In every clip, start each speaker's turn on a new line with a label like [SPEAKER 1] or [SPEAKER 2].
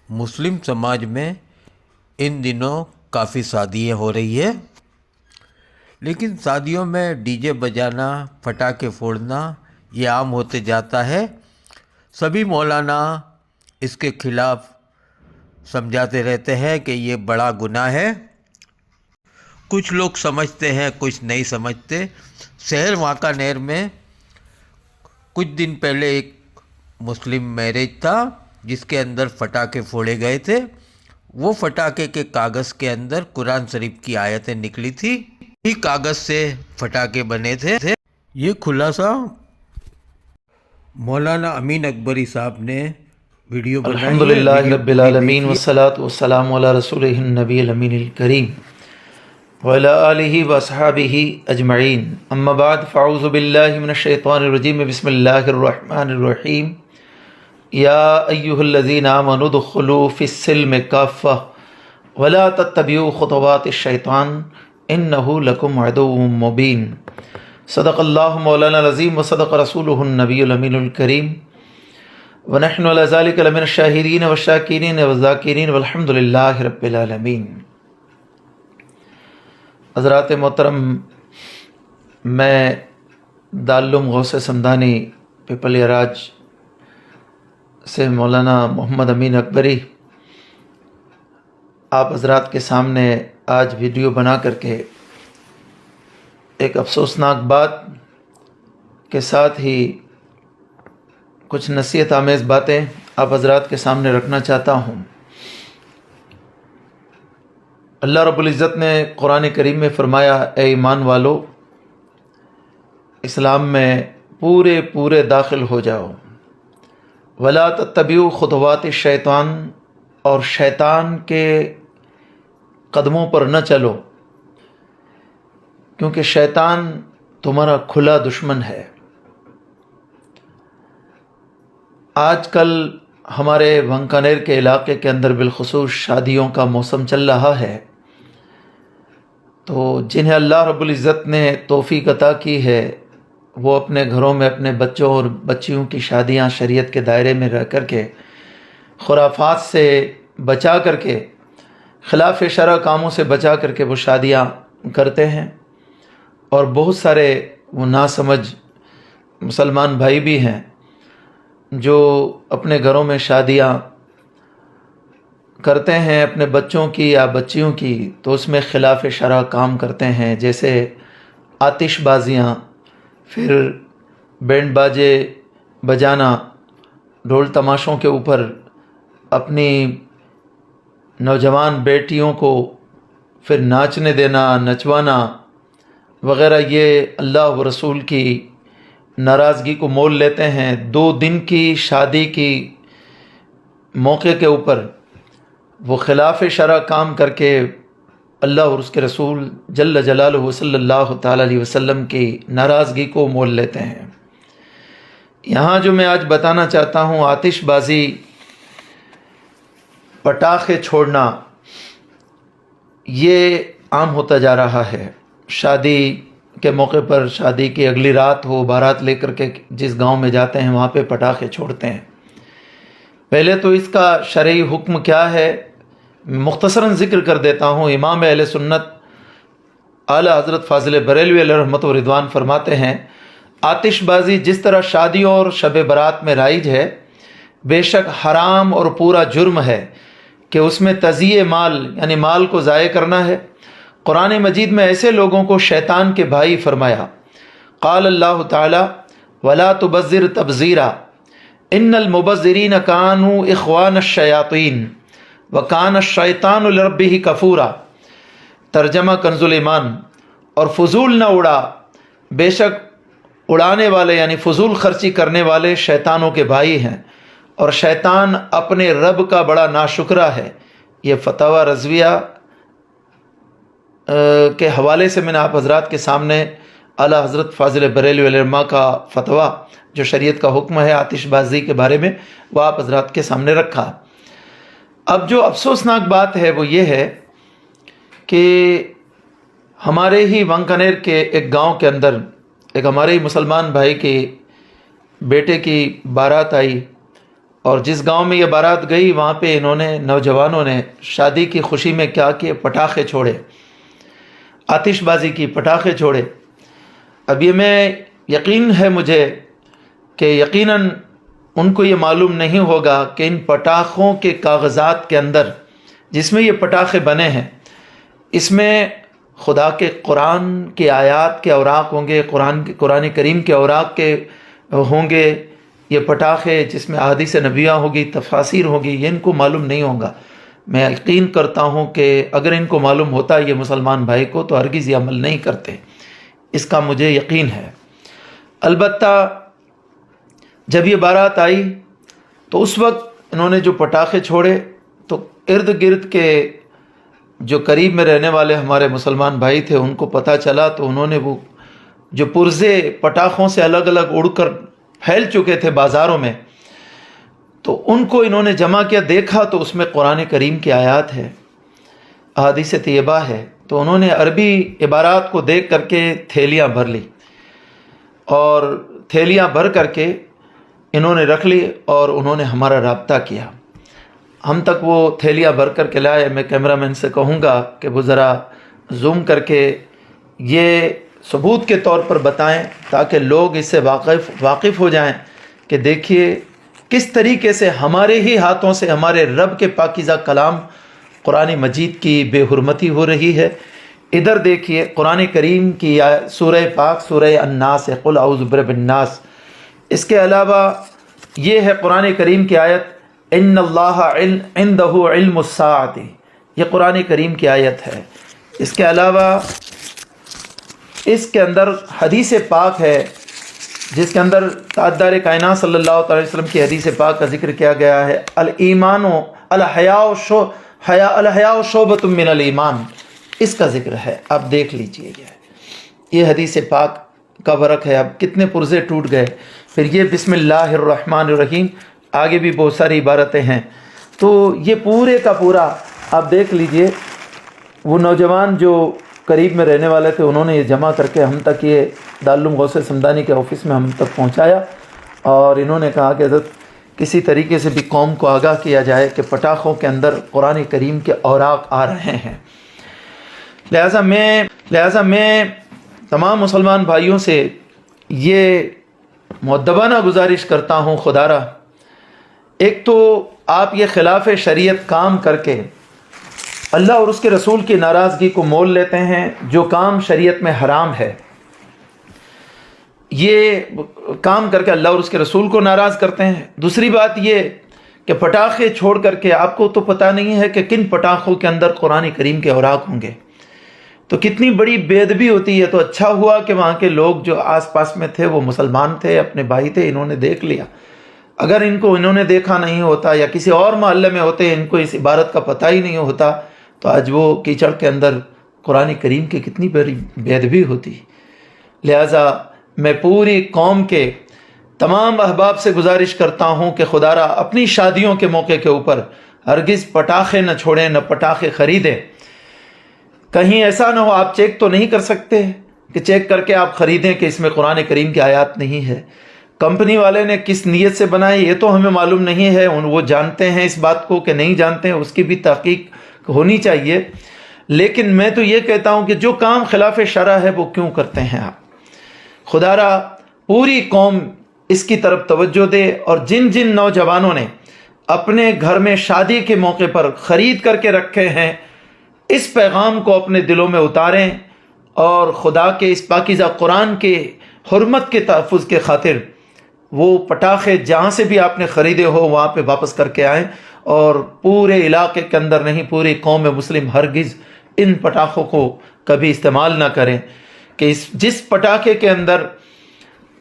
[SPEAKER 1] مسلم سماج میں ان دنوں کافی شادیاں ہو رہی ہے، لیکن شادیوں میں ڈی جے بجانا، پٹاخے پھوڑنا یہ عام ہوتے جاتا ہے۔ سبھی مولانا اس کے خلاف سمجھاتے رہتے ہیں کہ یہ بڑا گناہ ہے۔ کچھ لوگ سمجھتے ہیں، کچھ نہیں سمجھتے۔ شہر واکانیر میں کچھ دن پہلے ایک مسلم میرج تھا جس کے اندر پٹاخے پھوڑے گئے تھے۔ وہ پٹاخے کے کاغذ کے اندر قرآن شریف کی آیتیں نکلی تھی، یہ کاغذ سے پٹاخے بنے تھے۔ یہ خلاصہ مولانا امین اکبری صاحب نے ویڈیو بنائی ہے۔
[SPEAKER 2] الحمدللہ رب العالمین والصلاة والسلام علی رسولہ النبی الامین الکریم وعلی آلہ واصحابہ اجمعین، اما بعد فاعوذ باللہ من الشیطان الرجیم، بسم اللہ الرحمن الرحیم۔ یا ایہا الذین آمنوا ادخلوا فی السلم کافہ ولا تتبعوا خطوات الشیطان انہ لکم عدو مبین۔ صدق اللہ مولانا العظیم وصدق رسولہ النبی الامین الکریم، ونحن علی ذلک لمن الشاہدین والشاکرین والذاکرین والحمد للہ رب العالمین۔ حضرات محترم، میں دارالعلوم غوث سمدانی پیپل اراج سے مولانا محمد امین اکبری آپ حضرات کے سامنے آج ویڈیو بنا کر کے ایک افسوسناک بات کے ساتھ ہی کچھ نصیحت آمیز باتیں آپ حضرات کے سامنے رکھنا چاہتا ہوں۔ اللہ رب العزت نے قرآن کریم میں فرمایا، اے ایمان والو، اسلام میں پورے داخل ہو جاؤ، ولا تتبعوا خطوات الشیطان، اور شیطان کے قدموں پر نہ چلو، کیونکہ شیطان تمہارا کھلا دشمن ہے۔ آج کل ہمارے وانکانیر کے علاقے کے اندر بالخصوص شادیوں کا موسم چل رہا ہے، تو جنہیں اللہ رب العزت نے توفیق عطا کی ہے وہ اپنے گھروں میں اپنے بچوں اور بچیوں کی شادیاں شریعت کے دائرے میں رہ کر کے، خرافات سے بچا کر کے، خلاف شرع کاموں سے بچا کر کے وہ شادیاں کرتے ہیں، اور بہت سارے وہ ناسمجھ مسلمان بھائی بھی ہیں جو اپنے گھروں میں شادیاں کرتے ہیں اپنے بچوں کی یا بچیوں کی، تو اس میں خلاف شرع کام کرتے ہیں، جیسے آتش بازیاں، پھر بینڈ باجے بجانا، ڈھول تماشوں کے اوپر اپنی نوجوان بیٹیوں کو پھر ناچنے دینا، نچوانا وغیرہ۔ یہ اللہ و رسول کی ناراضگی کو مول لیتے ہیں۔ 2 دن کی شادی کی موقع کے اوپر وہ خلاف شرع کام کر کے اللہ اور اس کے رسول جل جلالہ صلی اللہ تعالیٰ علیہ وسلم کی ناراضگی کو مول لیتے ہیں۔ یہاں جو میں آج بتانا چاہتا ہوں، آتش بازی، پٹاخے چھوڑنا، یہ عام ہوتا جا رہا ہے۔ شادی کے موقع پر، شادی کی اگلی رات ہو، بارات لے کر کے جس گاؤں میں جاتے ہیں وہاں پہ پٹاخے چھوڑتے ہیں۔ پہلے تو اس کا شرعی حکم کیا ہے مختصراً ذکر کر دیتا ہوں۔ امام اہل سنت اعلیٰ حضرت فاضل بریلوی علیہ رحمت و رضوان فرماتے ہیں، آتش بازی جس طرح شادیوں اور شب برات میں رائج ہے، بے شک حرام اور پورا جرم ہے کہ اس میں تضییع مال یعنی مال کو ضائع کرنا ہے۔ قرآن مجید میں ایسے لوگوں کو شیطان کے بھائی فرمایا۔ قال اللہ تعالی ولا تبذر تبذیرا ان المبذرین کانوا اخوان الشیاطین وکان الشیطان لربہ کفورا۔ ترجمہ کنز الایمان۔ اور فضول نہ اڑا، بے شک اڑانے والے یعنی فضول خرچی کرنے والے شیطانوں کے بھائی ہیں، اور شیطان اپنے رب کا بڑا ناشکرا ہے۔ یہ فتاوی رضویہ کے حوالے سے میں نے آپ حضرات کے سامنے اعلیٰ حضرت فاضل بریلوی علیہ الرحمہ کا فتویٰ جو شریعت کا حکم ہے آتش بازی کے بارے میں، وہ آپ حضرات کے سامنے رکھا۔ اب جو افسوسناک بات ہے وہ یہ ہے کہ ہمارے ہی وانکانیر کے ایک گاؤں کے اندر ایک ہمارے ہی مسلمان بھائی کے بیٹے کی بارات آئی، اور جس گاؤں میں یہ بارات گئی وہاں پہ انہوں نے نوجوانوں نے شادی کی خوشی میں کیا کیے، پٹاخے چھوڑے، آتش بازی کی، پٹاخے چھوڑے۔ اب یہ میں یقین ہے مجھے کہ یقیناً ان کو یہ معلوم نہیں ہوگا کہ ان پٹاخوں کے کاغذات کے اندر جس میں یہ پٹاخے بنے ہیں، اس میں خدا کے قرآن کی آیات کے اوراق ہوں گے، قرآن کریم کے اوراق کے ہوں گے، یہ پٹاخے جس میں احادیث نبویہ ہوگی، تفاسیر ہوگی، یہ ان کو معلوم نہیں ہوگا۔ میں یقین کرتا ہوں کہ اگر ان کو معلوم ہوتا یہ مسلمان بھائی کو تو ہرگز یہ عمل نہیں کرتے، اس کا مجھے یقین ہے۔ البتہ جب یہ بارات آئی تو اس وقت انہوں نے جو پٹاخے چھوڑے تو ارد گرد کے جو قریب میں رہنے والے ہمارے مسلمان بھائی تھے ان کو پتہ چلا، تو انہوں نے وہ جو پرزے پٹاخوں سے الگ الگ اڑ کر پھیل چکے تھے بازاروں میں، تو ان کو انہوں نے جمع کیا، دیکھا تو اس میں قرآن کریم کی آیات ہے، احادیث طیبہ ہے، تو انہوں نے عربی عبارات کو دیکھ کر کے تھیلیاں بھر لی، اور تھیلیاں بھر کر کے انہوں نے رکھ لی اور انہوں نے ہمارا رابطہ کیا۔ ہم تک وہ تھیلیاں بھر کر کے لائے۔ میں کیمرہ مین سے کہوں گا کہ وہ ذرا زوم کر کے یہ ثبوت کے طور پر بتائیں تاکہ لوگ اس سے واقف ہو جائیں کہ دیکھیے کس طریقے سے ہمارے ہی ہاتھوں سے ہمارے رب کے پاکیزہ کلام قرآن مجید کی بے حرمتی ہو رہی ہے۔ ادھر دیکھیے قرآن کریم کی سورہ پاک سورہ الناس ہے، قل اعوذ برب الناس۔ اس کے علاوہ یہ ہے قرآن کریم کی آیت ان اللہ عندہ علم الساعۃ، یہ قرآن کریم کی آیت ہے۔ اس کے علاوہ اس کے اندر حدیث پاک ہے جس کے اندر تاجدار کائنات صلی اللہ علیہ وسلم کی حدیث پاک کا ذکر کیا گیا ہے، الایمان الحیاء شعبۃ من الایمان، اس کا ذکر ہے۔ آپ دیکھ لیجئے یہ حدیث پاک کا ورق ہے۔ اب کتنے پرزے ٹوٹ گئے۔ پھر یہ بسم اللہ الرحمن الرحیم، آگے بھی بہت ساری عبارتیں ہیں۔ تو یہ پورے کا پورا آپ دیکھ لیجئے، وہ نوجوان جو قریب میں رہنے والے تھے انہوں نے یہ جمع کر کے ہم تک، یہ دارالعلوم غوث سمدانی کے آفس میں ہم تک پہنچایا، اور انہوں نے کہا کہ حضرت کسی طریقے سے بھی قوم کو آگاہ کیا جائے کہ پٹاخوں کے اندر قرآن کریم کے اوراق آ رہے ہیں۔ لہٰذا میں تمام مسلمان بھائیوں سے یہ مؤدبانہ گزارش کرتا ہوں، خدا را، ایک تو آپ یہ خلاف شریعت کام کر کے اللہ اور اس کے رسول کی ناراضگی کو مول لیتے ہیں، جو کام شریعت میں حرام ہے، یہ کام کر کے اللہ اور اس کے رسول کو ناراض کرتے ہیں۔ دوسری بات یہ کہ پٹاخے چھوڑ کر کے آپ کو تو پتہ نہیں ہے کہ کن پٹاخوں کے اندر قرآن کریم کے اوراق ہوں گے، تو کتنی بڑی بے ادبی ہوتی ہے۔ تو اچھا ہوا کہ وہاں کے لوگ جو آس پاس میں تھے وہ مسلمان تھے، اپنے بھائی تھے، انہوں نے دیکھ لیا۔ اگر انہوں نے دیکھا نہیں ہوتا یا کسی اور محلے میں ہوتے، ان کو اس عبارت کا پتہ ہی نہیں ہوتا، تو آج وہ کیچڑ کے اندر قرآن کریم کی کتنی بڑی بے ادبی ہوتی۔ لہٰذا میں پوری قوم کے تمام احباب سے گزارش کرتا ہوں کہ خدا را اپنی شادیوں کے موقع کے اوپر ہرگز پٹاخے نہ چھوڑیں، نہ پٹاخے خریدیں۔ کہیں ایسا نہ ہو، آپ چیک تو نہیں کر سکتے کہ چیک کر کے آپ خریدیں کہ اس میں قرآن کریم کی آیات نہیں ہے۔ کمپنی والے نے کس نیت سے بنائی یہ تو ہمیں معلوم نہیں ہے، وہ جانتے ہیں اس بات کو کہ نہیں جانتے ہیں، اس کی بھی تحقیق ہونی چاہیے۔ لیکن میں تو یہ کہتا ہوں کہ جو کام خلاف شرع ہے وہ کیوں کرتے ہیں آپ؟ خدا را پوری قوم اس کی طرف توجہ دے، اور جن جن نوجوانوں نے اپنے گھر میں شادی کے موقع پر خرید کر کے رکھے ہیں، اس پیغام کو اپنے دلوں میں اتاریں، اور خدا کے اس پاکیزہ قرآن کے حرمت کے تحفظ کے خاطر وہ پٹاخے جہاں سے بھی آپ نے خریدے ہو وہاں پہ واپس کر کے آئیں، اور پورے علاقے کے اندر نہیں، پوری قوم مسلم ہرگز ان پٹاخوں کو کبھی استعمال نہ کریں کہ جس پٹاخے کے اندر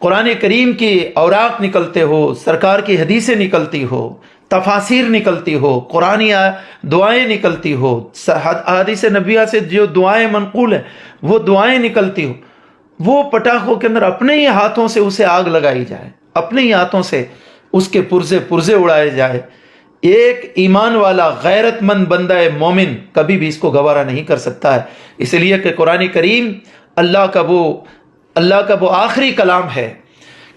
[SPEAKER 2] قرآن کریم کی اوراق نکلتے ہو، سرکار کی حدیثیں نکلتی ہو، تفاسیر نکلتی ہو، قرآنی دعائیں نکلتی ہو، احادیث نبویہ سے جو دعائیں منقول ہیں وہ دعائیں نکلتی ہو، وہ پٹاخوں کے اندر اپنے ہی ہاتھوں سے اسے آگ لگائی جائے، اپنے ہی ہاتھوں سے اس کے پرزے اڑائے جائے۔ ایک ایمان والا غیرت مند بندہ مومن کبھی بھی اس کو گوارا نہیں کر سکتا ہے، اس لیے کہ قرآن کریم اللہ کا وہ آخری کلام ہے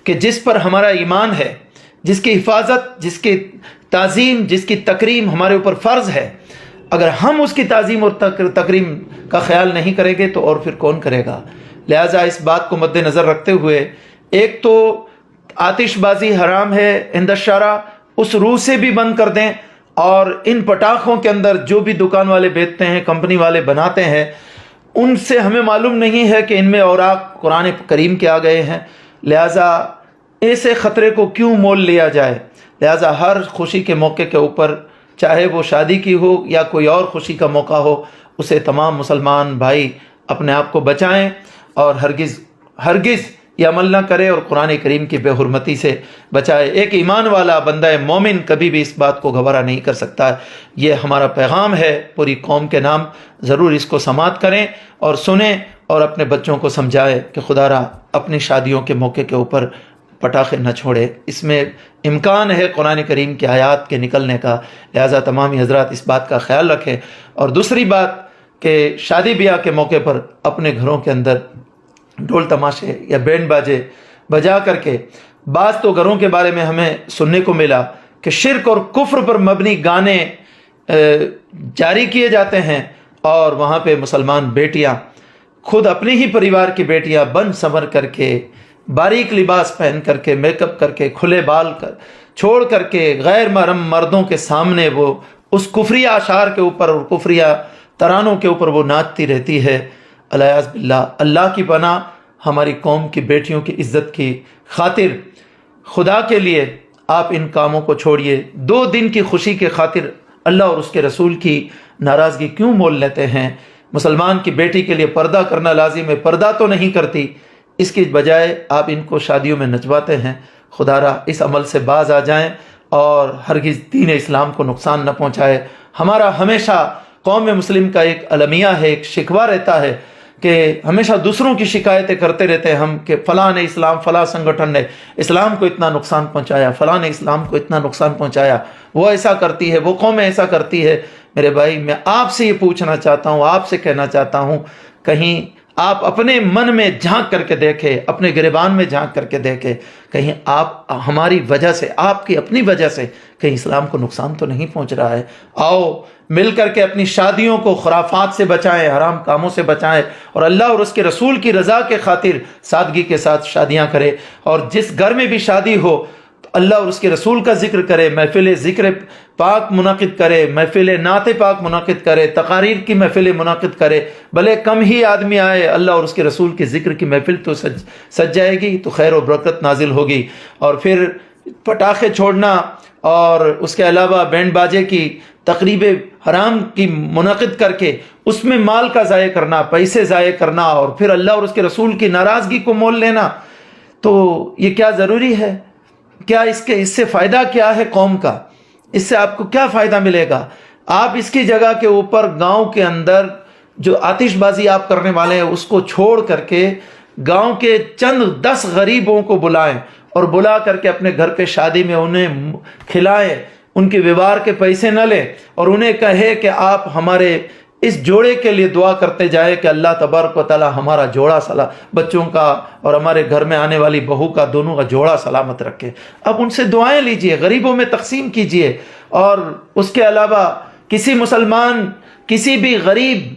[SPEAKER 2] کہ جس پر ہمارا ایمان ہے، جس کی حفاظت، جس کی تعظیم، جس کی تکریم ہمارے اوپر فرض ہے، اگر ہم اس کی تعظیم اور تکریم کا خیال نہیں کریں گے تو اور پھر کون کرے گا؟ لہٰذا اس بات کو مد نظر رکھتے ہوئے، ایک تو آتش بازی حرام ہے عند الشرع، اس روح سے بھی بند کر دیں، اور ان پٹاخوں کے اندر جو بھی دکان والے بیچتے ہیں، کمپنی والے بناتے ہیں، ان سے ہمیں معلوم نہیں ہے کہ ان میں اوراق قرآن کریم کے آ گئے ہیں، لہٰذا ایسے خطرے کو کیوں مول لیا جائے؟ لہٰذا ہر خوشی کے موقع کے اوپر، چاہے وہ شادی کی ہو یا کوئی اور خوشی کا موقع ہو، اسے تمام مسلمان بھائی اپنے آپ کو بچائیں اور ہرگز یہ عمل نہ کرے اور قرآن کریم کی بے حرمتی سے بچائے۔ ایک ایمان والا بندہ مومن کبھی بھی اس بات کو گوارا نہیں کر سکتا۔ یہ ہمارا پیغام ہے پوری قوم کے نام، ضرور اس کو سماعت کریں اور سنیں اور اپنے بچوں کو سمجھائے کہ خدا را اپنی شادیوں کے موقع کے اوپر پٹاخے نہ چھوڑے، اس میں امکان ہے قرآن کریم کی آیات کے نکلنے کا، لہٰذا تمامی حضرات اس بات کا خیال رکھیں۔ اور دوسری بات کہ شادی بیاہ کے موقع پر اپنے گھروں کے اندر ڈھول تماشے یا بینڈ باجے بجا کر کے، بعض تو گھروں کے بارے میں ہمیں سننے کو ملا کہ شرک اور کفر پر مبنی گانے جاری کیے جاتے ہیں، اور وہاں پہ مسلمان بیٹیاں خود اپنے ہی پریوار کی بیٹیاں بن سنور کر کے، باریک لباس پہن کر کے، میک اپ کر کے، کھلے بال چھوڑ کر کے غیر محرم مردوں کے سامنے وہ اس کفریہ اشعار کے اوپر اور کفریہ ترانوں کے اوپر وہ ناچتی رہتی ہے۔ الیاذ باللہ، اللہ کی پناہ، ہماری قوم کی بیٹیوں کی عزت کی خاطر خدا کے لیے آپ ان کاموں کو چھوڑیے۔ 2 دن کی خوشی کے خاطر اللہ اور اس کے رسول کی ناراضگی کیوں مول لیتے ہیں؟ مسلمان کی بیٹی کے لیے پردہ کرنا لازم ہے، پردہ تو نہیں کرتی، اس کی بجائے آپ ان کو شادیوں میں نچواتے ہیں۔ خدا را اس عمل سے باز آ جائیں اور ہرگز دین اسلام کو نقصان نہ پہنچائے۔ ہمارا ہمیشہ قوم مسلم کا ایک المیہ ہے، ایک شکوہ رہتا ہے کہ ہمیشہ دوسروں کی شکایتیں کرتے رہتے ہیں ہم کہ فلاں نے اسلام، فلاں سنگٹھن نے اسلام کو اتنا نقصان پہنچایا، فلاں نے اسلام کو اتنا نقصان پہنچایا، وہ ایسا کرتی ہے، وہ قوم ایسا کرتی ہے۔ میرے بھائی، میں آپ سے یہ پوچھنا چاہتا ہوں، آپ سے کہنا چاہتا ہوں، کہیں آپ اپنے من میں جھانک کر کے دیکھیں، اپنے گریبان میں جھانک کر کے دیکھیں، کہیں آپ ہماری وجہ سے، آپ کی اپنی وجہ سے کہیں اسلام کو نقصان تو نہیں پہنچ رہا ہے؟ آؤ مل کر کے اپنی شادیوں کو خرافات سے بچائیں، حرام کاموں سے بچائیں، اور اللہ اور اس کے رسول کی رضا کے خاطر سادگی کے ساتھ شادیاں کرے۔ اور جس گھر میں بھی شادی ہو تو اللہ اور اس کے رسول کا ذکر کرے، محفل ذکر پاک منعقد کرے، محفل نعت پاک منعقد کرے، تقاریر کی محفل منعقد کرے، بھلے کم ہی آدمی آئے، اللہ اور اس کے رسول کے ذکر کی محفل تو سج جائے گی، تو خیر و برکت نازل ہوگی۔ اور پھر پٹاخے چھوڑنا اور اس کے علاوہ بینڈ باجے کی تقریب حرام کی منعقد کر کے اس میں مال کا ضائع کرنا، پیسے ضائع کرنا، اور پھر اللہ اور اس کے رسول کی ناراضگی کو مول لینا، تو یہ کیا ضروری ہے؟ کیا اس سے فائدہ کیا ہے قوم کا؟ اس سے آپ کو کیا فائدہ ملے گا؟ آپ اس کی جگہ کے اوپر گاؤں کے اندر جو آتش بازی آپ کرنے والے ہیں اس کو چھوڑ کر کے گاؤں کے چند 10 غریبوں کو بلائیں، اور بلا کر کے اپنے گھر پہ شادی میں انہیں کھلائیں، ان کے ویوہار کے پیسے نہ لیں، اور انہیں کہے کہ آپ ہمارے اس جوڑے کے لیے دعا کرتے جائے کہ اللہ تبارک و تعالی ہمارا جوڑا بچوں کا اور ہمارے گھر میں آنے والی بہو کا، دونوں کا جوڑا سلامت رکھے۔ اب ان سے دعائیں لیجئے، غریبوں میں تقسیم کیجئے، اور اس کے علاوہ کسی مسلمان، کسی بھی غریب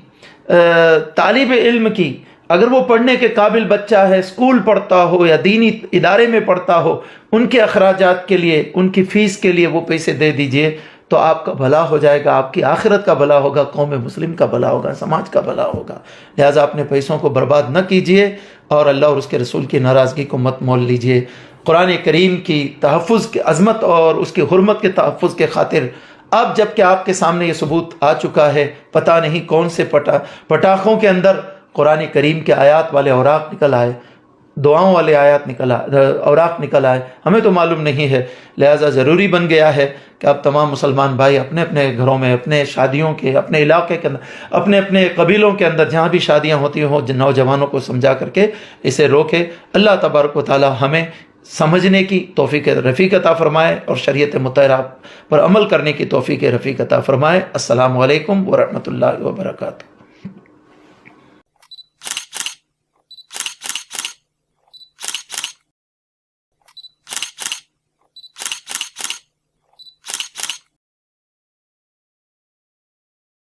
[SPEAKER 2] طالب علم کی، اگر وہ پڑھنے کے قابل بچہ ہے، اسکول پڑھتا ہو یا دینی ادارے میں پڑھتا ہو، ان کے اخراجات کے لیے، ان کی فیس کے لیے وہ پیسے دے دیجئے، تو آپ کا بھلا ہو جائے گا، آپ کی آخرت کا بھلا ہوگا، قوم مسلم کا بھلا ہوگا، سماج کا بھلا ہوگا۔ لہٰذا اپنے پیسوں کو برباد نہ کیجئے اور اللہ اور اس کے رسول کی ناراضگی کو مت مول لیجئے۔ قرآن کریم کی تحفظ کی عظمت اور اس کی حرمت کے تحفظ کے خاطر اب جب کہ آپ کے سامنے یہ ثبوت آ چکا ہے، پتہ نہیں کون سے پٹاخوں کے اندر قرآن کریم کے آیات والے اوراق نکل آئے، دعاؤں والے اوراق نکل آئے، ہمیں تو معلوم نہیں ہے۔ لہٰذا ضروری بن گیا ہے کہ اب تمام مسلمان بھائی اپنے اپنے گھروں میں، اپنے شادیوں کے، اپنے علاقے کے اندر، اپنے اپنے قبیلوں کے اندر جہاں بھی شادیاں ہوتی ہوں، نوجوانوں کو سمجھا کر کے اسے روکے۔ اللہ تبارک و تعالی ہمیں سمجھنے کی توفیق رفیق عطا فرمائے اور شریعت مطہرہ پر عمل کرنے کی توفیق رفیق عطا فرمائے۔ السلام علیکم ورحمۃ اللہ وبرکاتہ۔